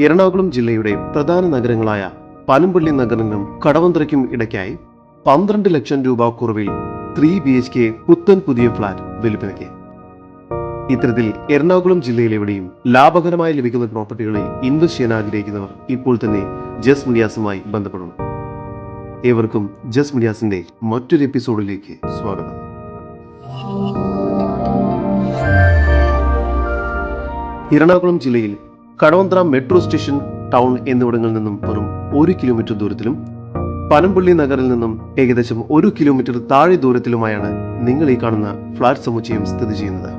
എറണാകുളം ജില്ലയുടെ പ്രധാന നഗരങ്ങളായ പനമ്പള്ളി നഗറിനും കടവന്ത്രയ്ക്കും ഇടയ്ക്കായി 12 ലക്ഷം രൂപ കുറവിൽ 3 BHK പുത്തൻ പുതിയ ഫ്ളാറ്റ് വിൽപ്പനയ്ക്ക്. ഇത്തരത്തിൽ എറണാകുളം ജില്ലയിലെവിടെയും ലാഭകരമായി ലഭിക്കുന്ന പ്രോപ്പർട്ടികളിൽ ഇൻവെസ്റ്റ് ചെയ്യാൻ ആഗ്രഹിക്കുന്നവർ ഇപ്പോൾ തന്നെ ജസ് മീഡിയാസുമായി ബന്ധപ്പെടണം. ഏവർക്കും ജസ് മീഡിയാസിന്റെ മറ്റൊരു എപ്പിസോഡിലേക്ക് സ്വാഗതം. എറണാകുളം ജില്ലയിൽ കടവന്ത്ര മെട്രോ സ്റ്റേഷൻ, ടൗൺ എന്നിവിടങ്ങളിൽ നിന്നും വെറും 1 കിലോമീറ്റർ ദൂരത്തിലും പനമ്പള്ളി നഗറിൽ നിന്നും ഏകദേശം 1 കിലോമീറ്റർ താഴെ ദൂരത്തിലുമായാണ് നിങ്ങൾ ഈ കാണുന്ന ഫ്ളാറ്റ് സമുച്ചയം സ്ഥിതി ചെയ്യുന്നത്.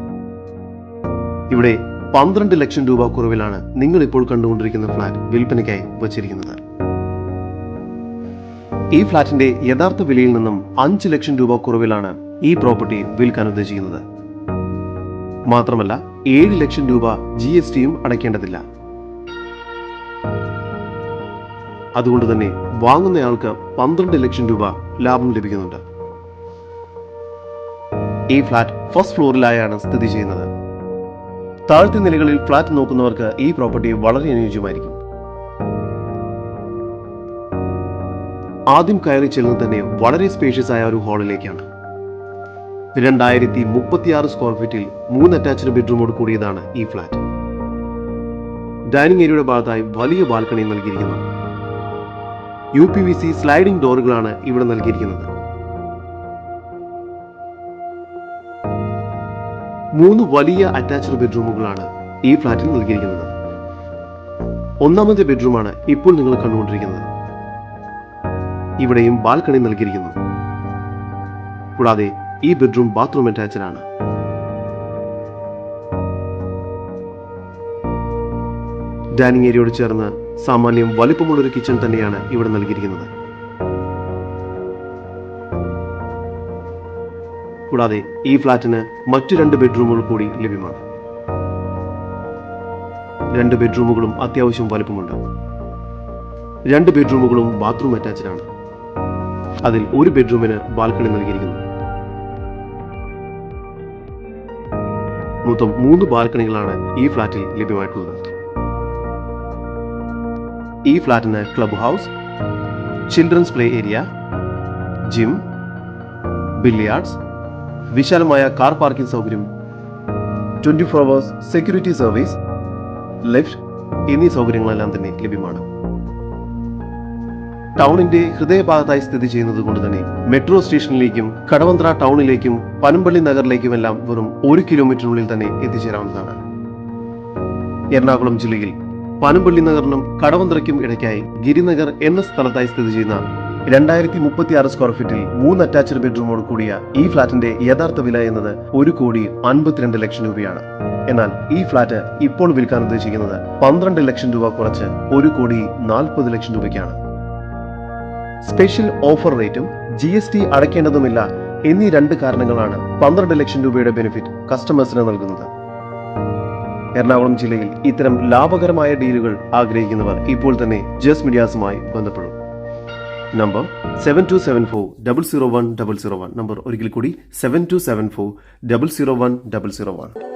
ഇവിടെ 12 ലക്ഷം രൂപ കുറവിലാണ് നിങ്ങൾ ഇപ്പോൾ കണ്ടുകൊണ്ടിരിക്കുന്ന ഫ്ളാറ്റ് വിൽപ്പനയ്ക്കായി വച്ചിരിക്കുന്നത്. ഈ ഫ്ളാറ്റിന്റെ യഥാർത്ഥ വിലയിൽ നിന്നും 5 ലക്ഷം രൂപ കുറവിലാണ് ഈ പ്രോപ്പർട്ടി വിൽക്കാൻ ഉദ്ദേശിക്കുന്നത്. മാത്രമല്ല 7 ലക്ഷം രൂപ GSTയും അടയ്ക്കേണ്ടതില്ല. അതുകൊണ്ട് തന്നെ വാങ്ങുന്നയാൾക്ക് 12 ലക്ഷം രൂപ ലാഭം ലഭിക്കുന്നുണ്ട്. ഈ ഫ്ളാറ്റ് ഫസ്റ്റ് ഫ്ലോറിലായാണ് സ്ഥിതി ചെയ്യുന്നത്. താഴത്തെ നിലകളിൽ ഫ്ളാറ്റ് നോക്കുന്നവർക്ക് ഈ പ്രോപ്പർട്ടി വളരെ അനുയോജ്യമായിരിക്കും. ആദ്യം കയറി ചെല്ലുന്നത് തന്നെ വളരെ സ്പേഷ്യസ് ആയ ഒരു ഹാളിലേക്കാണ്. 2036 സ്ക്വയർ ഫീറ്റിൽ 3 അറ്റാച്ച്ഡ് ബെഡ്റൂമോട് കൂടിയതാണ് ഈ ഫ്ളാറ്റ്. ഡൈനിങ് ഏരിയയുടെ ഭാഗത്തായി വലിയ ബാൽക്കണി നൽകിയിരിക്കുന്നു. UPVC സ്ലൈഡിംഗ് ഡോറുകളാണ് ഇവിടെ നൽകിയിരിക്കുന്നത്. 3 വലിയ അറ്റാച്ച്ഡ് ബെഡ്റൂമുകളാണ് ഈ ഫ്ളാറ്റിൽ നൽകിയിരിക്കുന്നത്. ഒന്നാമത്തെ ബെഡ്റൂമാണ് ഇപ്പോൾ നിങ്ങൾ കണ്ടുകൊണ്ടിരിക്കുന്നത്. ഇവിടെയും ബാൽക്കണി നൽകിയിരിക്കുന്നു. കൂടാതെ ഈ ബെഡ്റൂം ബാത്റൂം അറ്റാച്ച്ഡ് ആണ്. ഡൈനിങ് ഏരിയയോട് ചേർന്ന് സാമാന്യം വലിപ്പമുള്ളൊരു കിച്ചൺ തന്നെയാണ് ഇവിടെ നൽകിയിരിക്കുന്നത്. കൂടാതെ ഈ ഫ്ളാറ്റിന് മറ്റു 2 ബെഡ്റൂമുകൾ കൂടി ലഭ്യമാണ്. 2 ബെഡ്റൂമുകളും അത്യാവശ്യം വലിപ്പമുണ്ട്. 2 ബെഡ്റൂമുകളും ബാത്റൂം അറ്റാച്ച്ഡ് ആണ്. അതിൽ ഒരു ബെഡ്റൂമിന് ബാൽക്കണി നൽകിയിരിക്കുന്നു. മൊത്തം 3 ബാൽക്കണികളാണ് ഈ ഫ്ളാറ്റിൽ ലഭ്യമായിട്ടുള്ളത്. ഈ ഫ്ളാറ്റിന് club house, children's play area, gym, billiards, വിശാലമായ കാർ പാർക്കിംഗ് സൗകര്യം, 24 hours സെക്യൂരിറ്റി സർവീസ്, ലിഫ്റ്റ് എന്നീ സൗകര്യങ്ങളെല്ലാം തന്നെ ലഭ്യമാണ്. ടൗണിന്റെ ഹൃദയഭാഗത്തായി സ്ഥിതി ചെയ്യുന്നത് കൊണ്ട് തന്നെ മെട്രോ സ്റ്റേഷനിലേക്കും കടവന്ത്ര ടൗണിലേക്കും പനമ്പള്ളി നഗറിലേക്കുമെല്ലാം വെറും 1 കിലോമീറ്ററിനുള്ളിൽ തന്നെ എത്തിച്ചേരാവുന്നതാണ്. എറണാകുളം ജില്ലയിൽ പനമ്പള്ളി നഗറിനും കടവന്ത്രയ്ക്കും ഇടയ്ക്കായി ഗിരിനഗർ എന്ന സ്ഥലത്തായി സ്ഥിതി ചെയ്യുന്ന 2036 സ്ക്വയർ ഫീറ്റിൽ 3 അറ്റാച്ച്ഡ് ബെഡ്റൂമോട് കൂടിയ ഈ ഫ്ളാറ്റിന്റെ യഥാർത്ഥ വില എന്നത് 1,52 ലക്ഷം രൂപയാണ്. എന്നാൽ ഈ ഫ്ളാറ്റ് ഇപ്പോൾ വിൽക്കാൻ ഉദ്ദേശിക്കുന്നത് 12 ലക്ഷം രൂപ കുറച്ച് 1,40 ലക്ഷം രൂപയ്ക്കാണ്. സ്പെഷ്യൽ ഓഫർ റേറ്റും GST അടയ്ക്കേണ്ടതുമില്ല എന്നീ 2 കാരണങ്ങളാണ് 12 ലക്ഷം രൂപയുടെ ബെനിഫിറ്റ് കസ്റ്റമേഴ്സിന് നൽകുന്നത്. എറണാകുളം ജില്ലയിൽ ഇത്തരം ലാഭകരമായ ഡീലുകൾ ആഗ്രഹിക്കുന്നവർ ഇപ്പോൾ തന്നെ ജസ് മീഡിയാസുമായി ബന്ധപ്പെടും. നമ്പർ 7274 001 001. നമ്പർ ഒരിക്കൽ കൂടി 7274 001 001.